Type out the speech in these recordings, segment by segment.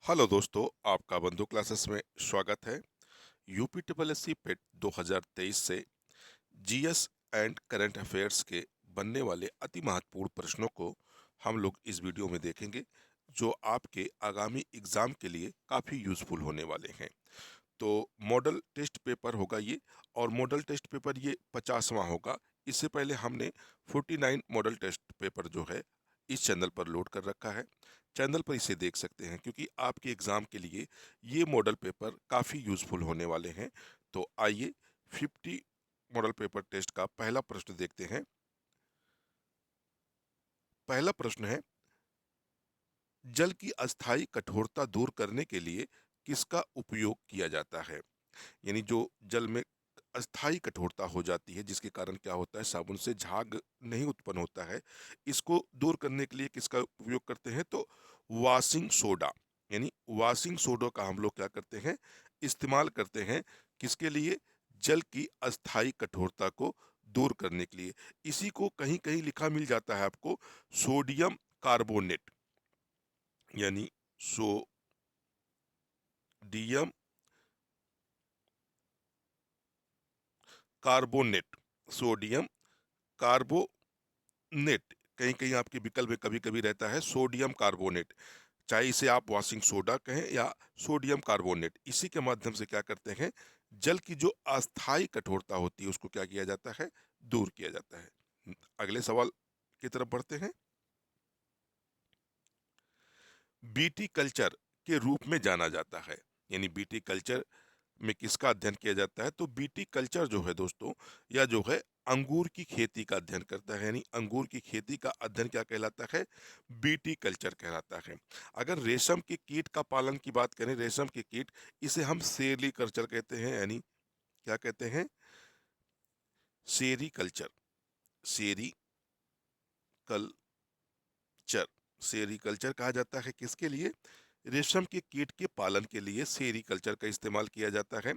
Hello दोस्तों, आपका बंधु क्लासेस में स्वागत है। यूपी ट्रिपल एस सी पेट 2023 से जीएस एंड करंट अफेयर्स के बनने वाले अति महत्वपूर्ण प्रश्नों को हम लोग इस वीडियो में देखेंगे, जो आपके आगामी एग्जाम के लिए काफ़ी यूजफुल होने वाले हैं। तो मॉडल टेस्ट पेपर होगा ये, और मॉडल टेस्ट पेपर ये 50वां होगा। इससे पहले हमने 49 मॉडल टेस्ट पेपर जो है इस चैनल पर लोड कर रखा है। चैनल पर इसे देख सकते हैं, क्योंकि आपके एग्ज़ाम के लिए ये मॉडल पेपर काफ़ी यूज़फुल होने वाले हैं। तो आइए 50 मॉडल पेपर टेस्ट का पहला प्रश्न देखते हैं। पहला प्रश्न है, जल की अस्थायी कठोरता दूर करने के लिए किसका उपयोग किया जाता है? यानी जो जल में अस्थायी कठोरता हो जाती है, जिसके कारण क्या होता है, साबुन से झाग नहीं उत्पन्न होता है। इसको दूर करने के लिए किसका उपयोग करते हैं? तो वॉशिंग सोडा, यानी वॉशिंग सोडा का हम लोग क्या करते हैं, इस्तेमाल करते हैं। किसके लिए? जल की अस्थायी कठोरता को दूर करने के लिए। इसी को कहीं कहीं लिखा मिल जाता है आपको सोडियम कार्बोनेट, यानी सोडियम कार्बोनेट, सोडियम कार्बोनेट। कहीं कहीं आपके विकल्प में कभी कभी रहता है सोडियम कार्बोनेट। चाहे इसे आप वॉशिंग सोडा कहें या सोडियम कार्बोनेट, इसी के माध्यम से क्या करते हैं, जल की जो अस्थायी कठोरता होती है उसको क्या किया जाता है, दूर किया जाता है। अगले सवाल की तरफ बढ़ते हैं। बीटी कल्चर के रूप में जाना जाता है, यानी बीटी कल्चर में किसका अध्ययन किया जाता है? तो बीटी कल्चर जो है दोस्तों, या जो है अंगूर की खेती का अध्ययन करता है। यानी अंगूर की खेती का अध्ययन क्या कहलाता है? बीटी कल्चर कहलाता है। अगर रेशम के कीट का पालन की बात करें, रेशम के कीट, इसे हम सेरी कल्चर कहते हैं। यानी क्या कहते हैं? सेरी कल्चर, सेरी कल्चर, सेरी कल्चर कहा जाता है। किसके लिए? रेशम के कीट के पालन के लिए सेरी कल्चर का इस्तेमाल किया जाता है।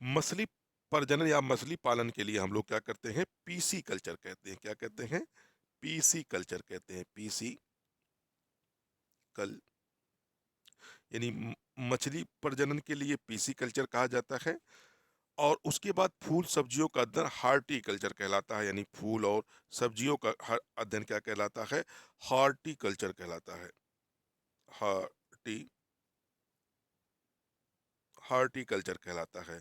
मछली प्रजनन या मछली पालन के लिए हम लोग क्या करते हैं, पीसी कल्चर कहते हैं। क्या कहते हैं? पीसी कल्चर कहते हैं। पीसी कल, यानी मछली प्रजनन के लिए पीसी कल्चर कहा जाता है। और उसके बाद फूल सब्जियों का अध्ययन हार्टिकल्चर कहलाता है। यानी फूल और सब्जियों का अध्ययन क्या कहलाता है? हार्टिकल्चर कहलाता है। हार्टी हार्टिकल्चर कहलाता है।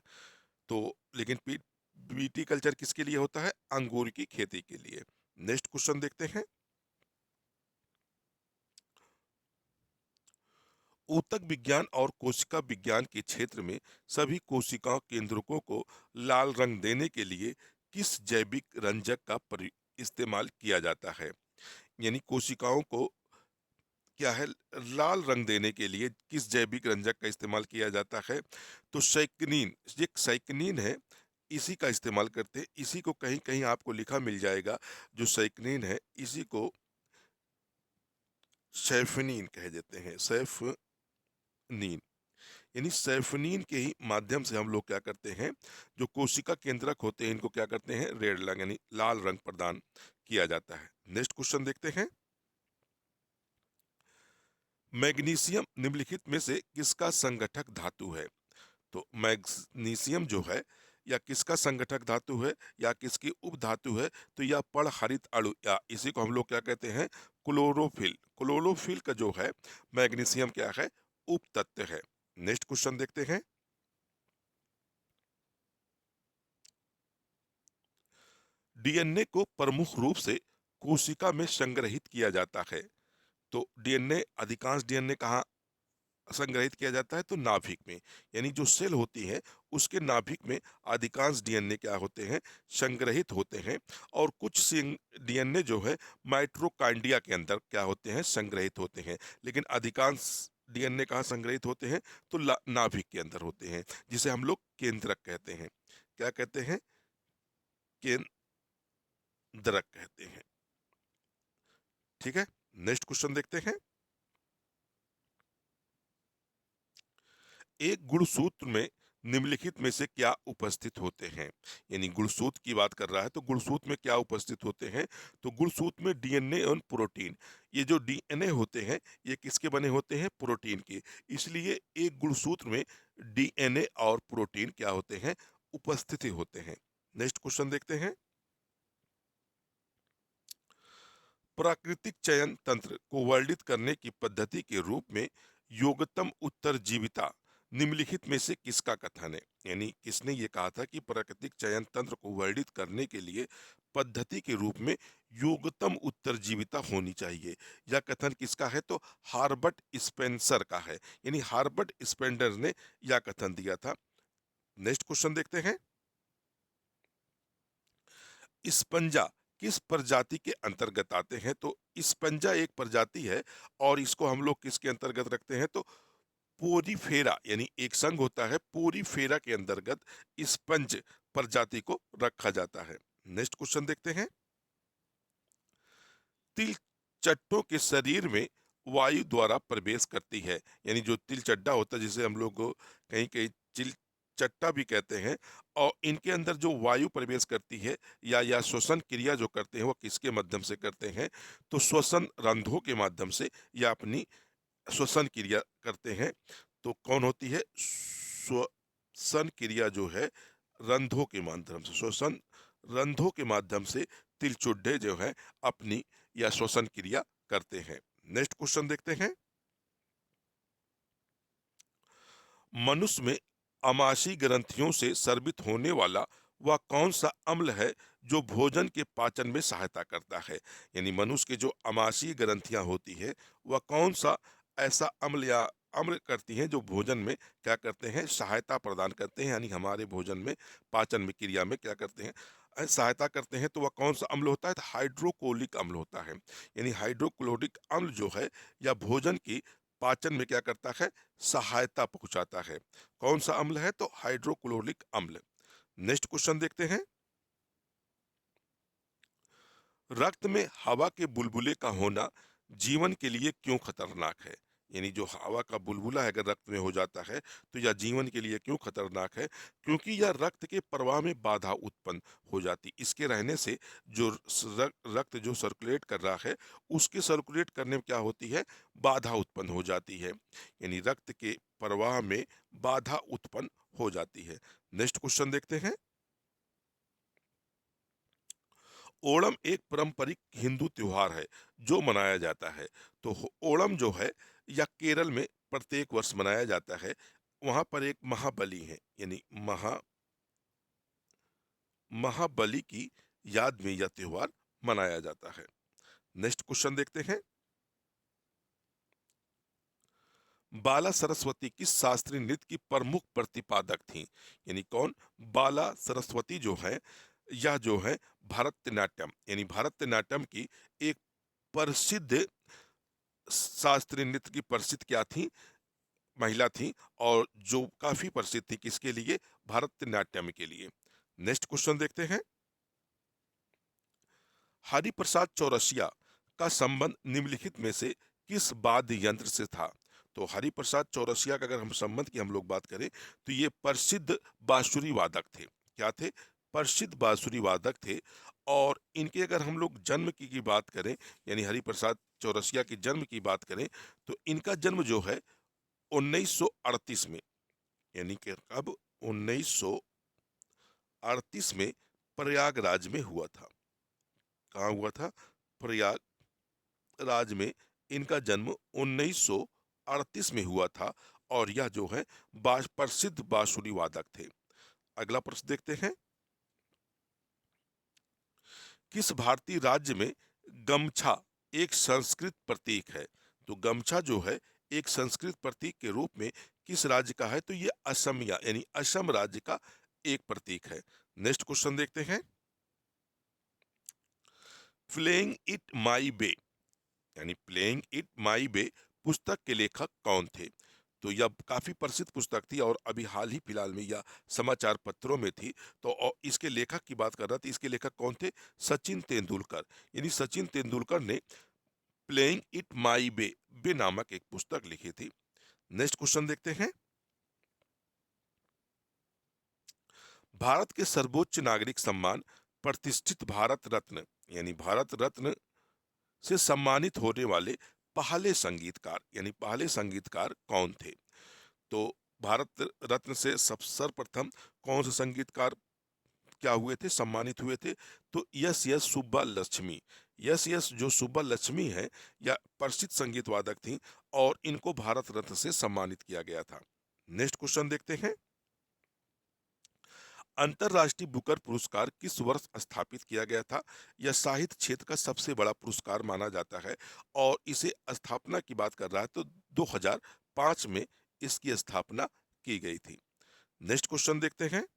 तो लेकिन बीटी कल्चर किसके लिए होता है? अंगूर की खेती के लिए। नेक्स्ट क्वेश्चन देखते हैं। ऊतक विज्ञान और कोशिका विज्ञान के क्षेत्र में सभी कोशिका केंद्रकों को लाल रंग देने के लिए किस जैविक रंजक का इस्तेमाल किया जाता है? यानी कोशिकाओं को क्या है, लाल रंग देने के लिए किस जैविक रंजक का इस्तेमाल किया जाता है? तो साइक्निन, ये साइक्निन है, इसी का इस्तेमाल करते हैं। इसी को कहीं कहीं आपको लिखा मिल जाएगा, जो साइक्निन है इसी को सैफनिन कह देते हैं। सैफनिन, यानी सैफनिन के ही माध्यम से हम लोग क्या करते हैं, जो कोशिका केंद्रक होते हैं इनको क्या करते हैं, रेड रंग यानी लाल रंग प्रदान किया जाता है। नेक्स्ट क्वेश्चन देखते हैं। मैग्नीशियम निम्नलिखित में से किसका संगठक धातु है? तो मैग्नीशियम जो है, या किसका संगठक धातु है, या किसकी उप धातु है? तो यह पर्णहरित अणु, या इसी को हम लोग क्या कहते हैं, क्लोरोफिल। क्लोरोफिल का जो है मैग्नीशियम क्या है, उप तत्व है। नेक्स्ट क्वेश्चन देखते हैं। डीएनए को प्रमुख रूप से कोशिका में संग्रहित किया जाता है। तो डीएनए, अधिकांश डीएनए कहाँ संग्रहित किया जाता है? तो नाभिक में। यानी जो सेल होती है उसके नाभिक में अधिकांश डीएनए क्या होते हैं, संग्रहित होते हैं। और कुछ डीएनए जो है माइटोकॉन्ड्रिया के अंदर क्या होते हैं, संग्रहित होते हैं। लेकिन अधिकांश डीएनए कहाँ संग्रहित होते हैं? तो नाभिक के अंदर होते हैं, जिसे हम लोग केंद्रक कहते हैं। क्या कहते हैं? केंद्रक कहते हैं। ठीक है, नेक्स्ट क्वेश्चन देखते हैं। एक गुणसूत्र में निम्नलिखित में से क्या उपस्थित होते हैं? यानी गुणसूत्र की बात कर रहा है तो गुणसूत्र में क्या उपस्थित होते हैं? तो गुणसूत्र में डीएनए और प्रोटीन। ये जो डीएनए होते हैं ये किसके बने होते हैं? प्रोटीन के। इसलिए एक गुणसूत्र में डीएनए और प्रोटीन क्या होते हैं? उपस्थिति होते हैं। नेक्स्ट क्वेश्चन देखते हैं। प्राकृतिक चयन तंत्र को वर्णित करने की पद्धति के रूप में योग्यतम उत्तरजीविता निम्नलिखित में से किसका कथन है? यानी किसने ये कहा था कि प्राकृतिक चयन तंत्र को वर्णित करने के लिए पद्धति के रूप में योग्यतम उत्तरजीविता होनी चाहिए? यह कथन किसका है? तो हार्बर्ट स्पेंसर का है। यानी हार्बर्ट स्पेंसर ने यह कथन दिया था। नेक्स्ट क्वेश्चन देखते हैं। स्पंजा किस प्रजाति के अंतर्गत आते हैं? तो स्पंजा एक प्रजाति है और इसको हम लोग किसके अंतर्गत रखते हैं? तो पोरीफेरा, यानी एक संघ होता है पोरीफेरा के अंतर्गत स्पंज प्रजाति को रखा जाता है। नेक्स्ट क्वेश्चन देखते हैं। तिल चट्टों के शरीर में वायु द्वारा प्रवेश करती है। यानी जो तिल चड्डा होता है जिसे हम लोग कहीं कहीं चिल चट्टा भी कहते हैं, और इनके अंदर जो वायु प्रवेश करती है या श्वसन क्रिया जो करते हैं वो किसके माध्यम से करते हैं? तो श्वसन रंध्रों के माध्यम से या अपनी श्वसन क्रिया करते हैं। तो कौन होती है? श्वसन क्रिया जो है रंध्रों के माध्यम से, श्वसन रंध्रों के माध्यम से तिल चुड्डे जो है अपनी या श्वसन क्रिया करते हैं। नेक्स्ट क्वेश्चन देखते हैं। मनुष्य में आमाशयी ग्रंथियों से स्रावित होने वाला वह कौन सा अम्ल है जो भोजन के पाचन में सहायता करता है? यानी मनुष्य के जो आमाशयी ग्रंथियां होती है वह कौन सा ऐसा अम्ल या अम्ल करती हैं जो भोजन में क्या करते हैं? सहायता प्रदान करते हैं। यानी हमारे भोजन में पाचन में क्रिया में क्या करते हैं? सहायता करते हैं। तो वह कौन सा अम्ल होता है? तो हाइड्रोक्लोरिक अम्ल होता है। यानी हाइड्रोक्लोरिक अम्ल जो है या भोजन की पाचन में क्या करता है? सहायता पहुंचाता है। कौन सा अम्ल है? तो हाइड्रोक्लोरिक अम्ल। नेक्स्ट क्वेश्चन देखते हैं। रक्त में हवा के बुलबुले का होना जीवन के लिए क्यों खतरनाक है? यानी जो हवा का बुलबुला है अगर रक्त में हो जाता है तो यह जीवन के लिए क्यों खतरनाक है? क्योंकि यह रक्त के प्रवाह में बाधा उत्पन्न हो जाती। इसके रहने से जो रक्त जो सर्कुलेट कर रहा है उसके सर्कुलेट करने में क्या होती है? बाधा उत्पन्न हो जाती है। यानी रक्त के प्रवाह में बाधा उत्पन्न हो जाती है। नेक्स्ट क्वेश्चन देखते हैं। ओणम एक पारंपरिक हिंदू त्योहार है जो मनाया जाता है। तो ओणम जो है या केरल में प्रत्येक वर्ष मनाया जाता है। वहां पर एक महाबली है, यानी महाबली की याद में यह त्योहार मनाया जाता है। नेक्स्ट क्वेश्चन देखते हैं। बाला सरस्वती किस शास्त्रीय नृत्य की प्रमुख प्रतिपादक थी? यानी कौन? बाला सरस्वती जो है यह जो है भारतनाट्यम, यानी भारतनाट्यम की एक प्रसिद्ध शास्त्रीय नृत्य की प्रसिद्ध क्या थी? महिला थी, और जो काफी प्रसिद्ध थी किसके लिए? भारतनाट्यम के लिए। नेक्स्ट क्वेश्चन देखते हैं। हरिप्रसाद चौरसिया का संबंध निम्नलिखित में से किस वाद्य यंत्र से था? तो हरिप्रसाद चौरसिया का अगर हम संबंध की हम लोग बात करें तो ये प्रसिद्ध बांसुरी वादक थे। क्या थे? प्रसिद्ध बांसुरी वादक थे। और इनके अगर हम लोग जन्म की बात करें, यानी हरिप्रसाद चौरसिया की जन्म की बात करें, तो इनका जन्म जो है 1938 में, यानी कि कब? 1938 में प्रयागराज में हुआ था। कहाँ हुआ था? प्रयागराज में इनका जन्म 1938 में हुआ था। और यह जो है प्रसिद्ध बांसुरी वादक थे। अगला प्रश्न देखते हैं। किस भारतीय राज्य में गमछा एक संस्कृत प्रतीक है? तो गमछा जो है एक संस्कृत प्रतीक के रूप में किस राज्य का है? तो ये असमिया, यानी असम राज्य का एक प्रतीक है। नेक्स्ट क्वेश्चन देखते हैं। प्लेइंग इट माई बे, यानी प्लेइंग इट माई बे पुस्तक के लेखक कौन थे? तो यह काफी प्रसिद्ध पुस्तक थी और अभी हाल ही फिलहाल में यह समाचार पत्रों में थी। तो इसके लेखक की बात कर रहा था। इसके लेखक कौन थे? सचिन तेंदुलकर। यानी सचिन तेंदुलकर ने प्लेइंग इट माई बे बे नामक एक पुस्तक लिखी थी। नेक्स्ट क्वेश्चन देखते हैं। भारत के सर्वोच्च नागरिक सम्मान प्रतिष्ठित भारत रत्न यानी भारत रत्न से सम्मानित होने वाले पहले संगीतकार कौन थे? तो भारत रत्न से सब सर्वप्रथम कौन से संगीतकार क्या हुए थे, सम्मानित हुए थे? तो yes yes Subba Lakshmi. Yes yes जो सुब्बा लक्ष्मी है या प्रसिद्ध संगीत वादक थी और इनको भारत रत्न से सम्मानित किया गया था। नेक्स्ट क्वेश्चन देखते हैं। अंतर्राष्ट्रीय बुकर पुरस्कार किस वर्ष स्थापित किया गया था? यह साहित्य क्षेत्र का सबसे बड़ा पुरस्कार माना जाता है और इसे स्थापना की बात कर रहा है तो 2005 में इसकी स्थापना की गई थी। नेक्स्ट क्वेश्चन देखते हैं।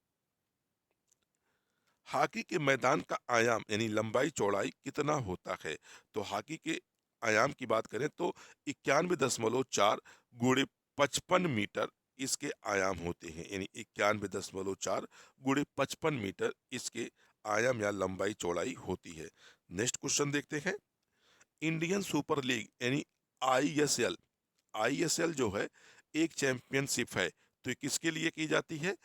हॉकी के मैदान का आयाम यानी लंबाई चौड़ाई कितना होता है? तो हॉकी के आयाम की बात करें तो 91.4 गुणे 55 मीटर इसके आयाम होते हैं, यानी 91.4 गुणे 55 मीटर इसके आयाम या लंबाई चौड़ाई होती है। नेक्स्ट क्वेश्चन देखते हैं। इंडियन सुपर लीग यानी आईएसएल आईएसएल जो है एक चैंपियनशिप है, तो ये किसके लिए की जाती है?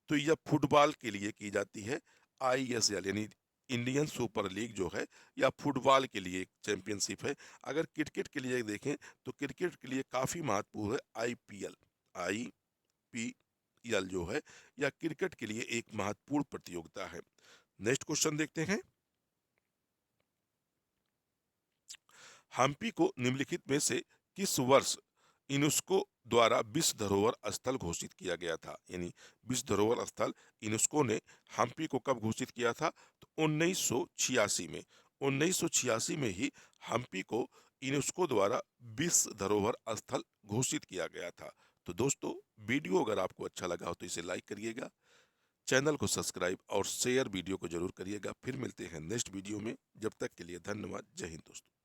तो यह फुटबॉल के लिए की जाती है। आईएसएल यानी इंडियन सुपर लीग जो है या फुटबॉल के लिए एक चैंपियनशिप है। अगर क्रिकेट के लिए देखें तो क्रिकेट के लिए काफी महत्वपूर्ण है आईपीएल। आईपीएल जो है या क्रिकेट के लिए एक महत्वपूर्ण प्रतियोगिता है। नेक्स्ट क्वेश्चन देखते हैं। हम्पी को निम्नलिखित में से किस वर्ष यूनेस्को द्वारा विश्व धरोहर स्थल घोषित किया गया था? यानी विश्व धरोहर स्थल यूनेस्को ने हम्पी को कब घोषित किया था? तो 1986 में। 1986 में ही हम्पी को यूनेस्को द्वारा विश्व धरोहर स्थल घोषित किया गया था। तो दोस्तों, वीडियो अगर आपको अच्छा लगा हो तो इसे लाइक करिएगा, चैनल को सब्सक्राइब और शेयर वीडियो को जरूर करिएगा। फिर मिलते हैं नेक्स्ट वीडियो में। जब तक के लिए धन्यवाद। जय हिंद दोस्तों।